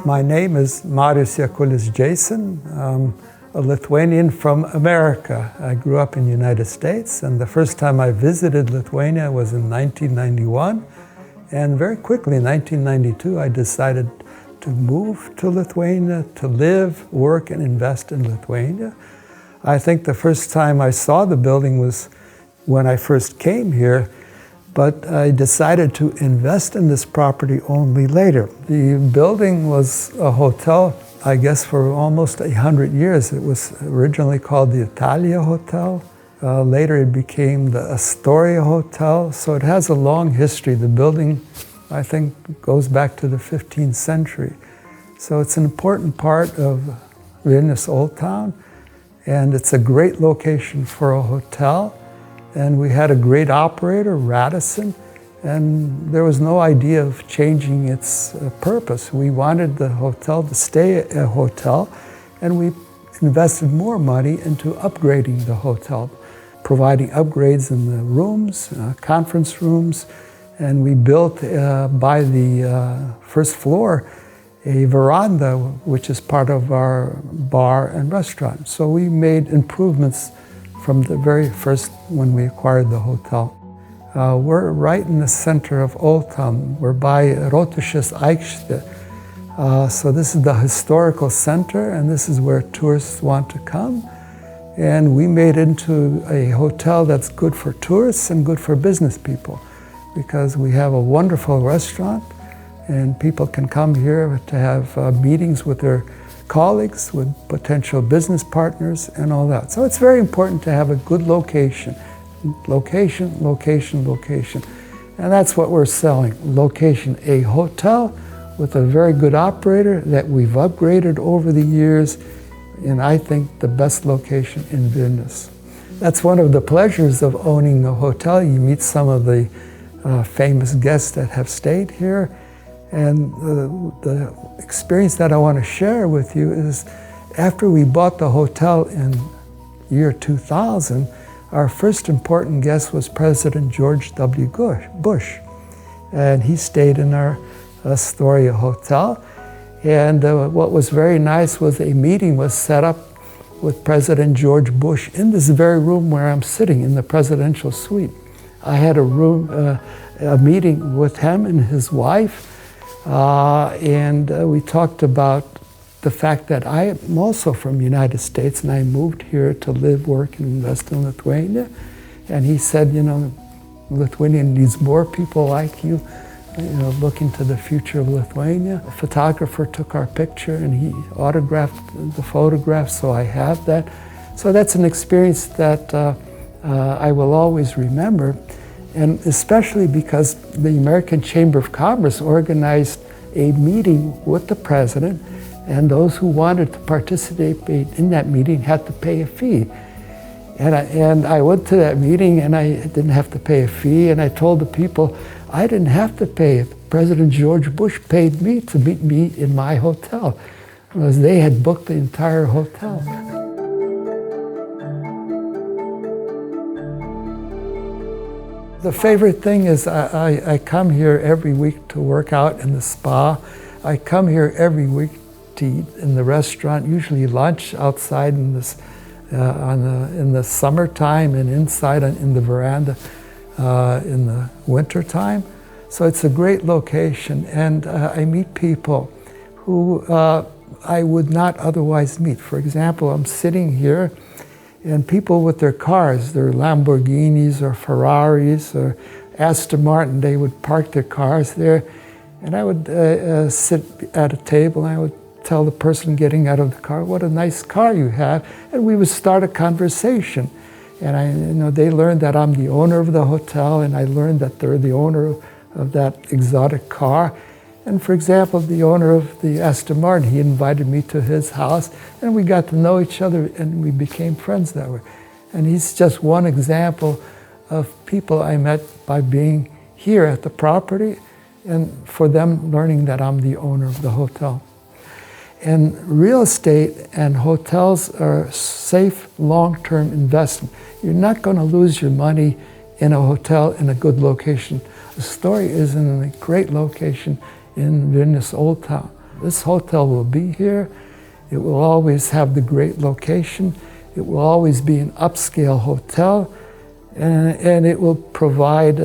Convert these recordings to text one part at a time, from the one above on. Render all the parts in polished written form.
My name is Marius Jakulis Jason. I'm a Lithuanian from America. I grew up in the United States, and the first time I visited Lithuania was in 1991. And very quickly, in 1992, I decided to move to Lithuania, to live, work, and invest in Lithuania. I think the first time I saw the building was when I first came here, but I decided to invest in this property only later. The building was a hotel, I guess, for almost 100 years. It was originally called the Italia Hotel. Later it became the Astorija Hotel, so it has a long history. The building, I think, goes back to the 15th century. So it's an important part of Vilnius Old Town, and it's a great location for a hotel. And we had a great operator, Radisson, and there was no idea of changing its purpose. We wanted the hotel to stay a hotel, and we invested more money into upgrading the hotel, providing upgrades in the rooms, conference rooms, and we built by the first floor a veranda, which is part of our bar and restaurant. So we made improvements from the very first when we acquired the hotel. We're right in the center of Old Town. We're by Rotušės aikštė. So this is the historical center, and this is where tourists want to come. And we made it into a hotel that's good for tourists and good for business people, because we have a wonderful restaurant, and people can come here to have meetings with their colleagues, with potential business partners, and all that. So it's very important to have a good location. Location, location, location. And that's what we're selling. Location, a hotel with a very good operator that we've upgraded over the years, and I think the best location in Vilnius. That's one of the pleasures of owning a hotel. You meet some of the famous guests that have stayed here. And the experience that I want to share with you is, after we bought the hotel in year 2000, our first important guest was President George W. Bush. And he stayed in our Astorija Hotel. And what was very nice was a meeting was set up with President George Bush in this very room where I'm sitting, in the presidential suite. I had a meeting with him and his wife. We talked about the fact that I am also from the United States, and I moved here to live, work, and invest in Lithuania. And he said, you know, Lithuania needs more people like you, looking to the future of Lithuania. A photographer took our picture and he autographed the photograph, so I have that. So that's an experience that I will always remember. And especially because the American Chamber of Commerce organized a meeting with the president, and those who wanted to participate in that meeting had to pay a fee. And I went to that meeting and I didn't have to pay a fee, and I told the people I didn't have to pay it. President George Bush paid me to meet me in my hotel, because they had booked the entire hotel. The favorite thing is I come here every week to work out in the spa. I come here every week to eat in the restaurant, usually lunch outside in the summertime, and inside in the veranda in the winter time. So it's a great location, and I meet people who I would not otherwise meet. For example, I'm sitting here, and people with their cars, their Lamborghinis or Ferraris or Aston Martin, they would park their cars there, and I would sit at a table and I would tell the person getting out of the car, what a nice car you have, and we would start a conversation. And they learned that I'm the owner of the hotel, and I learned that they're the owner of that exotic car. And for example, the owner of the Aston Martin, he invited me to his house, and we got to know each other, and we became friends that way. And he's just one example of people I met by being here at the property, and for them learning that I'm the owner of the hotel. And real estate and hotels are safe, long-term investment. You're not going to lose your money in a hotel in a good location. Astorija is in a great location in Vilnius Old Town. This hotel will be here. It will always have the great location. It will always be an upscale hotel, and it will provide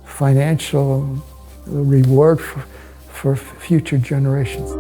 financial reward for future generations.